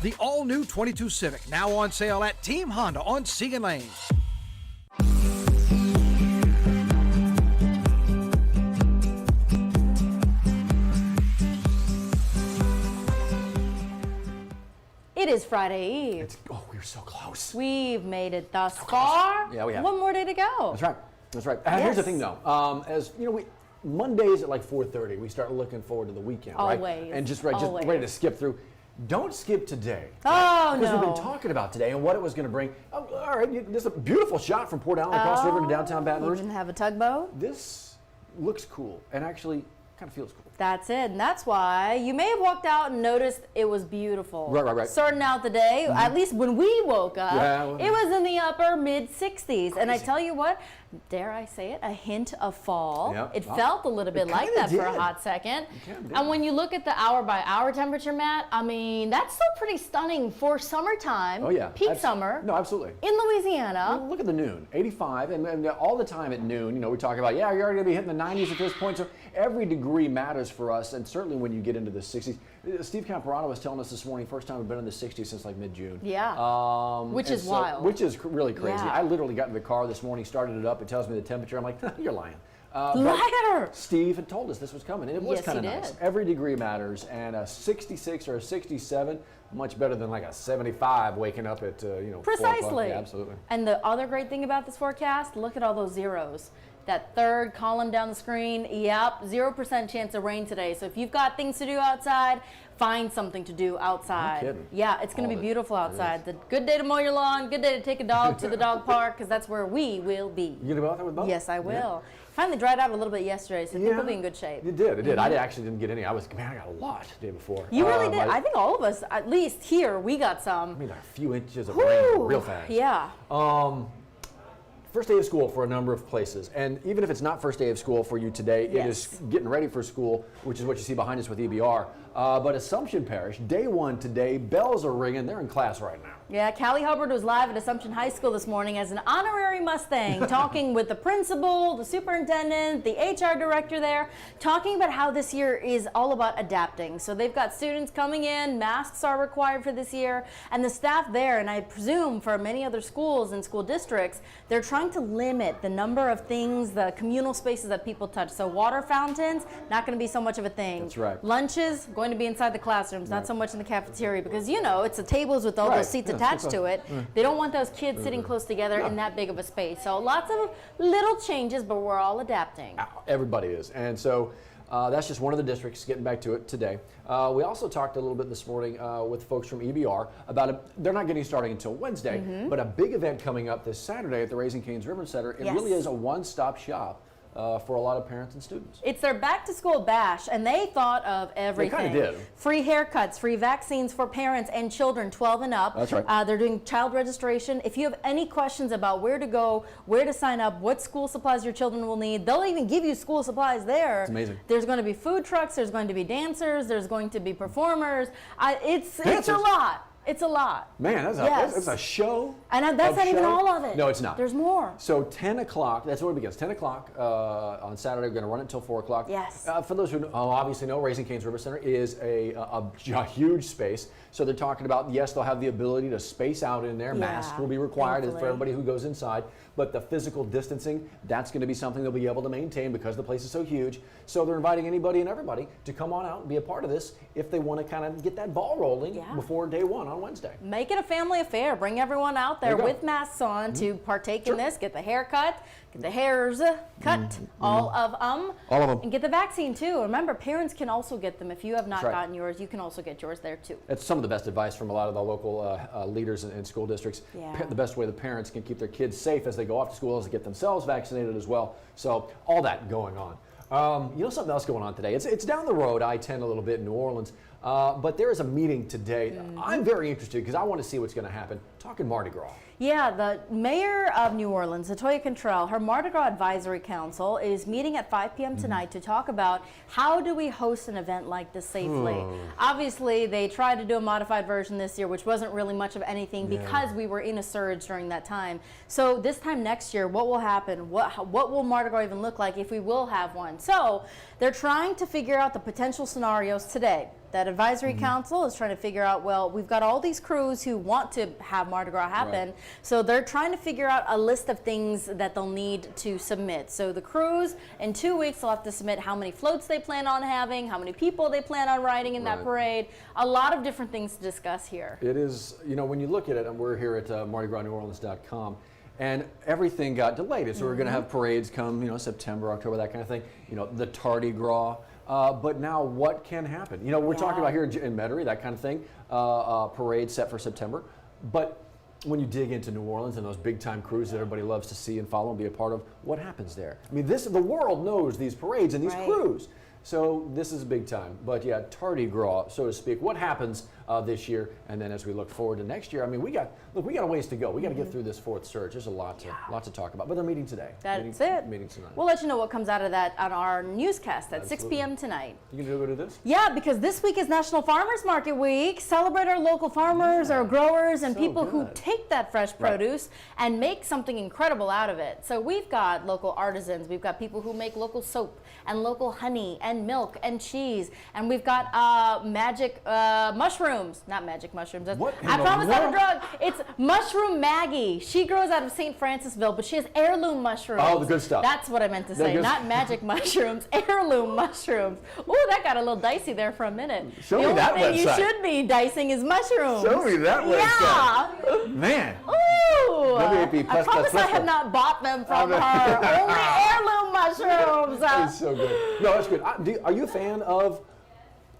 The all-new 22 Civic, now on sale at Team Honda on Siegen Lane. It is Friday Eve. We're so close. We've made it thus far. Yeah, we have. One more day to go. That's right. That's right. Yes. Here's the thing, though. As you know, Mondays at like 4:30, we start looking forward to the weekend, Always. right? And just ready to skip through. Don't skip today. Oh, Because no. we've been talking about today and what it was going to bring. Oh, all right, there's a beautiful shot from Port Allen across the river to downtown Baton Rouge. You even have a tugboat? This looks cool and actually kind of feels cool. That's it, and that's why you may have walked out and noticed it was beautiful. Right. Starting out the day, at least when we woke up, it was in the upper mid-60s. And I tell you what, dare I say it, a hint of fall. Yep. It felt a little bit like that for a hot second. And when you look at the hour-by-hour temperature, Matt, I mean, that's still pretty stunning for summertime. Oh, yeah. Peak summer. No, absolutely. In Louisiana. Look at the noon, 85, and all the time at noon, we talk about, you're already going to be hitting the 90s at this point, so every degree matters for us, and certainly when you get into the 60s. Steve Camperano was telling us this morning, first time we've been in the 60s since like mid-June. Yeah, which is wild. Which is really crazy. Yeah. I literally got in the car this morning, started it up, it tells me the temperature, I'm like, you're lying. Liar! Steve had told us this was coming, and it was kind of nice. Did. Every degree matters, and a 66 or a 67, much better than like a 75 waking up at, Precisely. Yeah, absolutely. And the other great thing about this forecast, look at all those zeros. That third column down the screen, yep, 0% chance of rain today. So if you've got things to do outside, find something to do outside. No kidding. Yeah, it's going to be beautiful outside. The good day to mow your lawn, good day to take a dog to the dog park, because that's where we will be. You going to go out there with both? Yes, I will. Finally dried out a little bit yesterday, so I think we'll be in good shape. It did. I actually didn't get any. I got a lot the day before. You really did. I think all of us, at least here, we got some. I mean, a few inches of rain real fast. Yeah. First day of school for a number of places, and even if it's not first day of school for you today, it is getting ready for school, which is what you see behind us with EBR. But Assumption Parish, day one today, bells are ringing. They're in class right now. Yeah, Callie Hubbard was live at Assumption High School this morning as an honorary Mustang, talking with the principal, the superintendent, the HR director there, talking about how this year is all about adapting. So they've got students coming in, masks are required for this year, and the staff there, and I presume for many other schools and school districts, they're trying to limit the number of things, the communal spaces that people touch. So water fountains, not going to be so much of a thing. That's right. Lunches, going to be inside the classrooms, not so much in the cafeteria, because it's the tables with all those seats attached to it. They don't want those kids sitting close together in that big of a space. So lots of little changes, but we're all adapting. Everybody is. And so that's just one of the districts, getting back to it today. We also talked a little bit this morning with folks from EBR about they're not getting started until Wednesday, but a big event coming up this Saturday at the Raising Cane's Ribbon Center. It really is a one-stop shop for a lot of parents and students. It's their back-to-school bash, and they thought of everything. They kind of did. Free haircuts, free vaccines for parents and children 12 and up. That's right. They're doing child registration. If you have any questions about where to go, where to sign up, what school supplies your children will need, they'll even give you school supplies there. It's amazing. There's going to be food trucks, there's going to be dancers, there's going to be performers. It's a lot. It's a lot. Man, that's a show. And that's not even all of it. No, it's not. There's more. So 10 o'clock, that's where it begins. 10 o'clock on Saturday. We're going to run it until 4 o'clock. Yes. For those who obviously know, Raising Cane's River Center is a huge space. So they're talking about, yes, they'll have the ability to space out in there. Masks will be required for everybody who goes inside. But the physical distancing, that's going to be something they'll be able to maintain because the place is so huge. So they're inviting anybody and everybody to come on out and be a part of this if they want to kind of get that ball rolling before day one on Wednesday. Make it a family affair. Bring everyone out there with masks on to partake in this, get the haircut, get the hairs cut, all of them, and get the vaccine too. Remember, parents can also get them. If you have not gotten yours, you can also get yours there too. That's some of the best advice from a lot of the local leaders in school districts. The best way the parents can keep their kids safe as they go off to school is to get themselves vaccinated as well. So all that going on. Something else going on today. It's down the road, I-10 a little bit in New Orleans, but there is a meeting today. I'm very interested because I want to see what's going to happen. Talking Mardi Gras. Yeah, the mayor of New Orleans, Latoya Cantrell, her Mardi Gras Advisory Council is meeting at 5 p.m. tonight to talk about how do we host an event like this safely. Obviously, they tried to do a modified version this year, which wasn't really much of anything because we were in a surge during that time. So this time next year, what will happen? What will Mardi Gras even look like if we will have one? So they're trying to figure out the potential scenarios today. That advisory council is trying to figure out, well, we've got all these crews who want to have Mardi Gras happen, so they're trying to figure out a list of things that they'll need to submit. So the crews, in 2 weeks, they'll have to submit how many floats they plan on having, how many people they plan on riding in that parade. A lot of different things to discuss here. It is, you know, when you look at it, and we're here at MardiGrasNewOrleans.com, and everything got delayed. So we're going to have parades come, you know, September, October, that kind of thing. You know, the Tardy Gras. But now what can happen? You know, we're talking about here in Metairie, that kind of thing, parade set for September. But when you dig into New Orleans and those big time crews that everybody loves to see and follow and be a part of, what happens there? I mean, the world knows these parades and these crews. So this is big time. But yeah, Tardy Gras, so to speak. What happens this year? And then as we look forward to next year, I mean, we got a ways to go. We got to get through this fourth surge. There's a lot to talk about. But they're meeting today. That's it. Meeting tonight. We'll let you know what comes out of that on our newscast at 6 p.m. tonight. You gonna go to this? Yeah, because this week is National Farmers Market Week. Celebrate our local farmers, our growers, and people who take that fresh produce and make something incredible out of it. So we've got local artisans. We've got people who make local soap and local honey and milk and cheese. And we've got magic mushrooms. Not magic mushrooms. What I promise not a drug. It's Mushroom Maggie. She grows out of St. Francisville, but she has heirloom mushrooms. Oh, the good stuff. That's what I meant to say. Not magic mushrooms, heirloom mushrooms. Ooh, that got a little dicey there for a minute. Show me that website. The only thing you should be dicing is mushrooms. Show me that website. Yeah. Man. Ooh. Maybe it'd be I promise I have not bought them from her. Only heirloom mushrooms. It's so good. No, that's good. Are you a fan of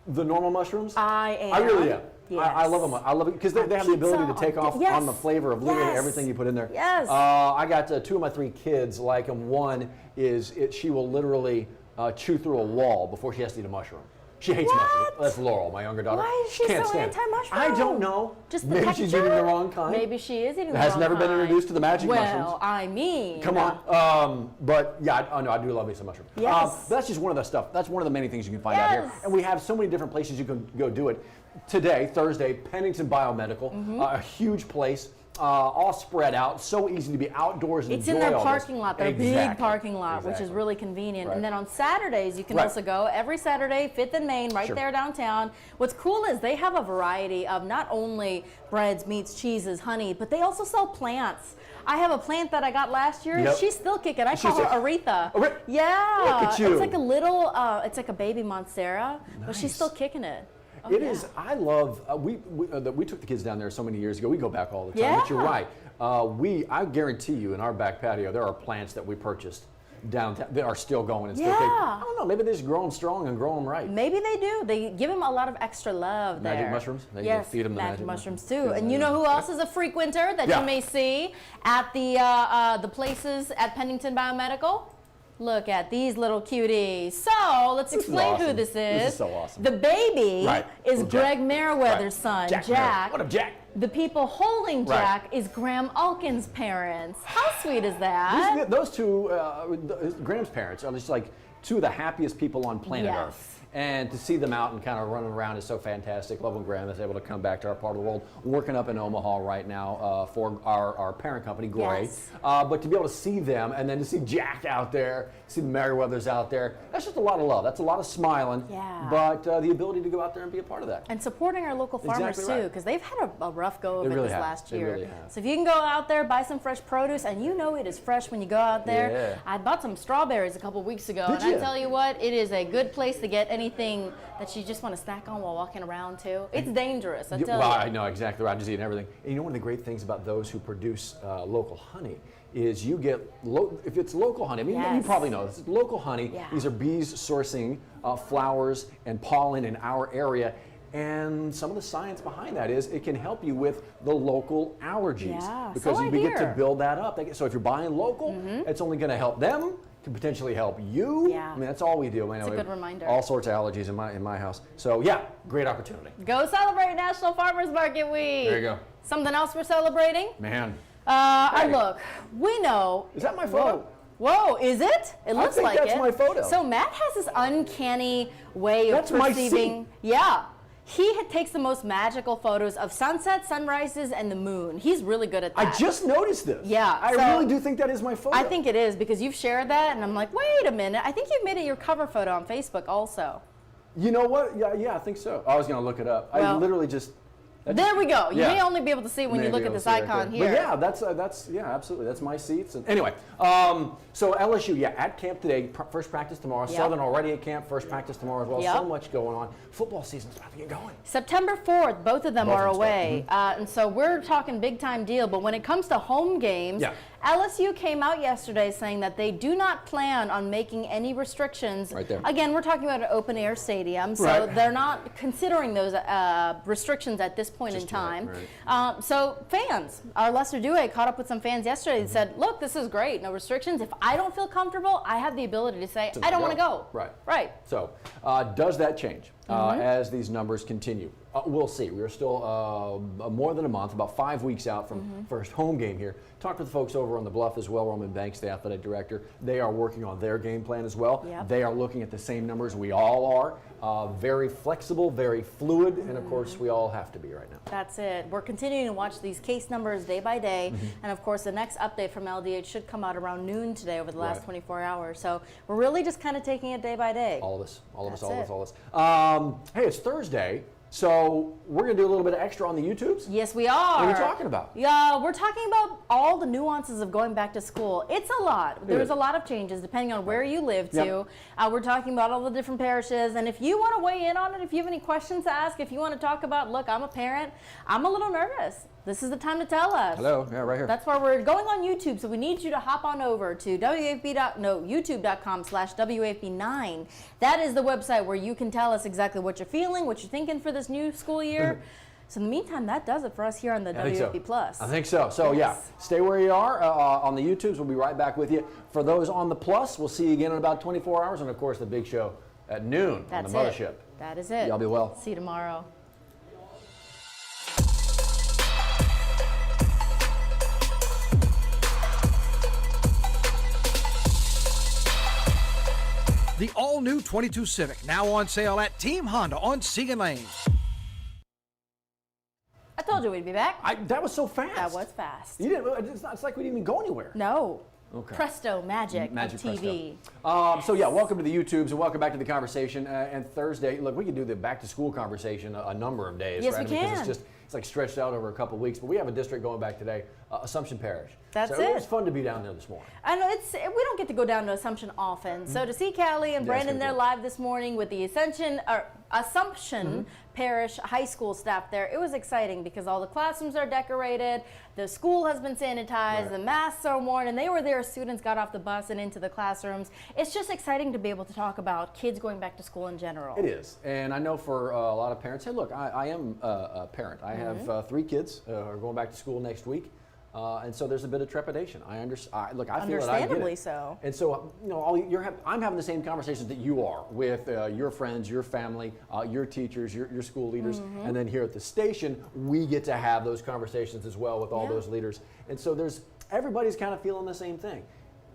the normal mushrooms? I am. I really am. Yes. I love them. I love it because they have the ability to take off on the flavor of literally everything you put in there. Yes. I got 2 of my 3 kids like them. One is she will literally chew through a wall before she has to eat a mushroom. She hates mushrooms. That's Laurel, my younger daughter. Why is she Can't so stand it. anti-mushroom? I don't know. Just the Maybe texture? she's eating the wrong kind. Maybe she is eating the Has wrong never been kind. introduced to the magic mushrooms. Well, I mean. Come on. But yeah, I do love me some mushroom. Yes. But that's just one of the stuff. That's one of the many things you can find out here. And we have so many different places you can go do it. Today, Thursday, Pennington Biomedical, a huge place. All spread out, so easy to be outdoors and It's enjoy in their all parking this. lot, their big parking lot, which is Exactly. really convenient. Right. And then on Saturdays, you can also go every Saturday, 5th and Main, right there downtown. What's cool is they have a variety of not only breads, meats, cheeses, honey, but they also sell plants. I have a plant that I got last year. Yep. She's still kicking. I call her Aretha. Yeah. Look at you. It's like a little, it's like a baby Monstera, but she's still kicking it. It is. I love. We took the kids down there so many years ago. We go back all the time. But you're right. I guarantee you, in our back patio, there are plants that we purchased downtown that are still going and still kicking. I don't know. Maybe they just grow them strong and grow them right. Maybe they do. They give them a lot of extra love there. Magic mushrooms? They feed them the magic mushrooms too. Feed And you know who else is a frequenter that you may see at the places at Pennington Biomedical? Look at these little cuties. So let's explain who this is. This is so awesome. The baby is Greg Merriweather's son, Jack. What up, Jack? The people holding Jack is Graham Alkin's parents. How sweet is that? Those two, Graham's parents, are just like 2 of the happiest people on planet Earth. And to see them out and kind of running around is so fantastic. Love when Graham is able to come back to our part of the world. Working up in Omaha right now for our parent company, Gray. But to be able to see them and then to see Jack out there, see the Merriweathers out there, that's just a lot of love. That's a lot of smiling. But the ability to go out there and be a part of that. And supporting our local farmers too, because they've had a rough go of it this last year. They really have. So if you can go out there, buy some fresh produce, and you know it is fresh when you go out there. I bought some strawberries a couple weeks ago, and I tell you what, it is a good place to get anything that you just want to snack on while walking around too. It's dangerous, I tell you. I know, exactly right. I'm just eating everything. And you know, one of the great things about those who produce local honey is you get, if it's local honey, I mean, you probably know this, it's local honey. These are bees sourcing flowers and pollen in our area. And some of the science behind that is it can help you with the local allergies because you get to build that up. So if you're buying local, it's only going to help them. Can potentially help you. I mean, that's all we do. It's a good reminder. All sorts of allergies in my house. So yeah, great opportunity. Go celebrate National Farmers Market Week. There you go. Something else we're celebrating? Man. Look, we know. Is that my photo? Whoa, is it? It looks like it. I think that's my photo. So Matt has this uncanny way of perceiving. Yeah. He takes the most magical photos of sunsets, sunrises, and the moon. He's really good at that. I just noticed this. Yeah. I really do think that is my photo. I think it is because you've shared that, and I'm like, wait a minute. I think you've made it your cover photo on Facebook also. You know what? Yeah, I think so. I was going to look it up. I Well, literally just. There we go. You Yeah. may only be able to see when you look at this icon here. But yeah, that's absolutely. That's my seats. And anyway, so LSU, at camp today. First practice tomorrow. Yep. Southern already at camp. First practice tomorrow as well. Yep. So much going on. Football season's about to get going. September 4th, both of them Both are of them start. away. And so we're talking big time deal. But when it comes to home games, Yeah. LSU came out yesterday saying that they do not plan on making any restrictions. Right there. Again, we're talking about an open air stadium, so Right. they're not considering those restrictions at this point in time. Right. So fans, our Lester Dewey caught up with some fans yesterday and said, look, this is great, no restrictions. If I don't feel comfortable, I have the ability to say, I don't want to go. Right. Right. So, does that change as these numbers continue? We'll see. We're still more than a month, about 5 weeks out from first home game here. Talked with the folks over on the Bluff as well. Roman Banks, the athletic director. They are working on their game plan as well. Yep. They are looking at the same numbers we all are. Very flexible, very fluid, and of course we all have to be right now. That's it. We're continuing to watch these case numbers day by day. And of course, the next update from LDH should come out around noon today over the last Right. 24 hours. So we're really just kind of taking it day by day. All of us. That's Hey, it's Thursday, so we're going to do a little bit of extra on the YouTubes. Yes, we are. What are we talking about? Yeah, we're talking about all the nuances of going back to school. It's a lot. There's is. a lot of changes depending on where you live Yep. to. We're talking about all the different parishes. And if you want to weigh in on it, if you have any questions to ask, if you want to talk about, look, I'm a parent, I'm a little nervous. This is the time to tell us. Hello, yeah, right here. That's why we're going on YouTube, so we need you to hop on over to youtube.com/WAFB9. That is the website where you can tell us exactly what you're feeling, what you're thinking for this new school year. So in the meantime, that does it for us here on the WAFB Plus. I think so. So Yes. stay where you are on the YouTubes. We'll be right back with you. For those on the Plus, we'll see you again in about 24 hours, and of course the big show at noon That's on the it. Mothership. That is it. Y'all be well. See you tomorrow. The all-new 22 Civic, now on sale at Team Honda on Siegen Lane. I told you we'd be back. That was so fast. That was fast. You didn't. It's like we didn't even go anywhere. No. Okay. Presto magic of Magic TV. So welcome to the YouTubes and welcome back to the conversation. And Thursday, look, we could do the back to school conversation a number of days, Yes, right? we Because can. it's like stretched out over a couple of weeks. But we have a district going back today, Assumption Parish. That's so it. It was fun to be down there this morning. I know we don't get to go down to Assumption often. So to see Callie and Yeah, Brandon it's there good. live this morning with the Assumption Mm-hmm. Parish High School staff there, it was exciting because all the classrooms are decorated, the school has been sanitized, Right. the masks are worn, and they were there as students got off the bus and into the classrooms. It's just exciting to be able to talk about kids going back to school in general. It is, and I know for a lot of parents, hey, look, I am a parent. I have 3 kids who are going back to school next week, and so there's a bit of trepidation. I understand. Look, I feel it. I get Understandably it. so. And so, I'm having the same conversations that you are with your friends, your family, your teachers, your school leaders, and then here at the station, we get to have those conversations as well with all those leaders. And so everybody's kind of feeling the same thing.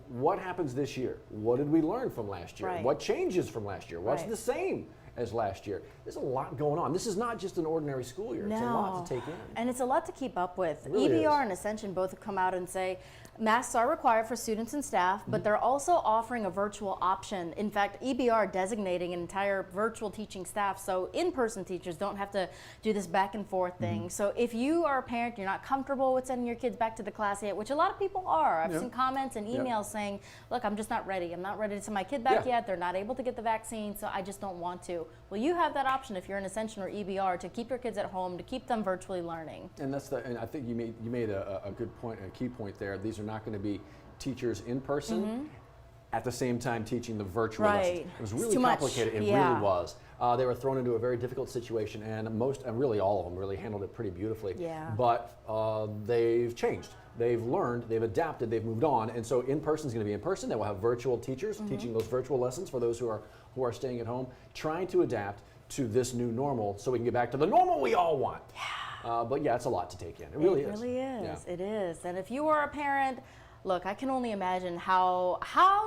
What happens this year? What did we learn from last year? Right. What changes from last year? What's Right. the same as last year? There's a lot going on. This is not just an ordinary school year. It's a lot to take in. And it's a lot to keep up with. It really EBR is. and Ascension both have come out and say masks are required for students and staff, but they're also offering a virtual option. In fact, EBR designating an entire virtual teaching staff, so in-person teachers don't have to do this back and forth thing. So if you are a parent, you're not comfortable with sending your kids back to the class yet, which a lot of people are. I've seen comments and emails saying, look, I'm just not ready. I'm not ready to send my kid back yet. They're not able to get the vaccine, so I just don't want to. Well, you have that option if you're an Ascension or EBR to keep your kids at home, to keep them virtually learning. And I think you made a good point, a key point there. These are not going to be teachers in person at the same time teaching the virtual lessons. It was It's really too much. complicated. It Yeah. really was. They were thrown into a very difficult situation, and really all of them really handled it pretty beautifully. Yeah. But they've changed. They've learned, they've adapted, they've moved on, and so in person is going to be in person. They will have virtual teachers teaching those virtual lessons for those who are staying at home, trying to adapt to this new normal so we can get back to the normal we all want. Yeah. But yeah, it's a lot to take in. It really is. It really is. Yeah. It is. And if you are a parent, look, I can only imagine how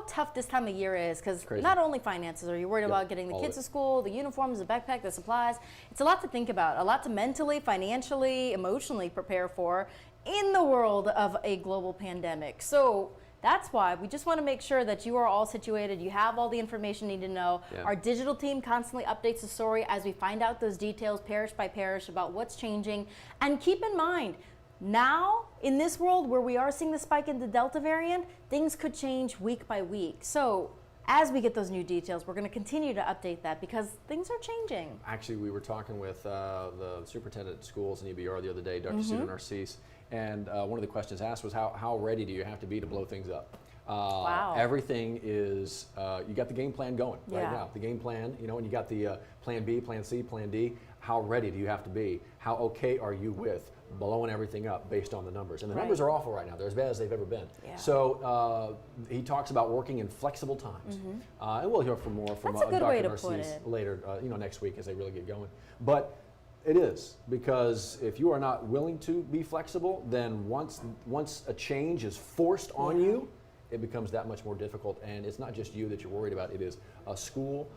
tough this time of year is, because Crazy. not only finances are you worried about getting the all kids of it. to school, the uniforms, the backpack, the supplies. It's a lot to think about, a lot to mentally, financially, emotionally prepare for in the world of a global pandemic. So that's why we just want to make sure that you are all situated, you have all the information you need to know. Yeah. Our digital team constantly updates the story as we find out those details parish by parish about what's changing. And keep in mind, now in this world where we are seeing the spike in the Delta variant, things could change week by week. So as we get those new details, we're going to continue to update that because things are changing. Actually, we were talking with the superintendent of schools in EBR the other day, Dr. Susan Narcisse, and one of the questions asked was how ready do you have to be to blow things up? Wow. Everything is, you got the game plan going right Yeah. now. The game plan, you know, and you got the plan B, plan C, plan D. How ready do you have to be? How okay are you with blowing everything up based on the numbers? And the numbers are awful right now. They're as bad as they've ever been. Yeah. So he talks about working in flexible times. And we'll hear from more from That's a good way Dr. to put Narcisse it. later, next week as they really get going. But it is, because if you are not willing to be flexible, then once a change is forced on you, it becomes that much more difficult. And it's not just you that you're worried about, it is a school,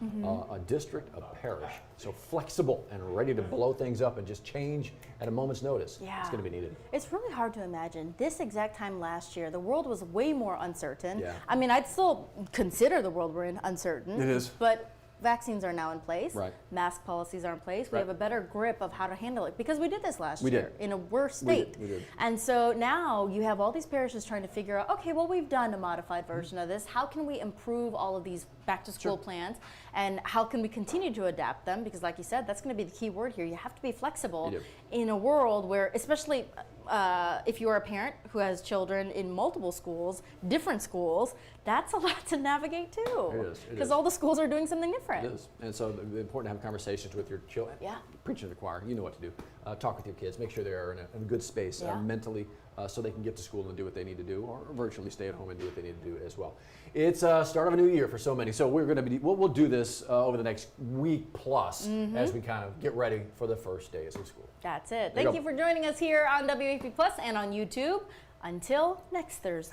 a district, a parish. So flexible and ready to blow things up and just change at a moment's notice. Yeah. It's going to be needed. It's really hard to imagine. This exact time last year, the world was way more uncertain. Yeah. I mean, I'd still consider the world we're in uncertain. It is. But vaccines are now in place. Right. Mask policies are in place. We Right. have a better grip of how to handle it because we did this last We year did. in a worse We state. did. We did. And so now you have all these parishes trying to figure out, okay, well, we've done a modified version of this. How can we improve all of these back to school plans? And how can we continue to adapt them? Because like you said, that's going to be the key word here. You have to be flexible You do. in a world where, especially if you're a parent who has children in multiple schools, different schools, that's a lot to navigate too. It is, it Because is. all the schools are doing something different. It is. And so it's important to have conversations with your children. Yeah. Preaching to the choir, you know what to do. Talk with your kids, make sure they're in a good space Yeah. mentally so they can get to school and do what they need to do, or virtually stay at home and do what they need to do as well. It's start of a new year for so many. So we're going to be, we'll do this over the next week plus as we kind of get ready for the first days of school. That's it. There you Thank go. you for joining us here on WAFB Plus and on YouTube. Until next Thursday.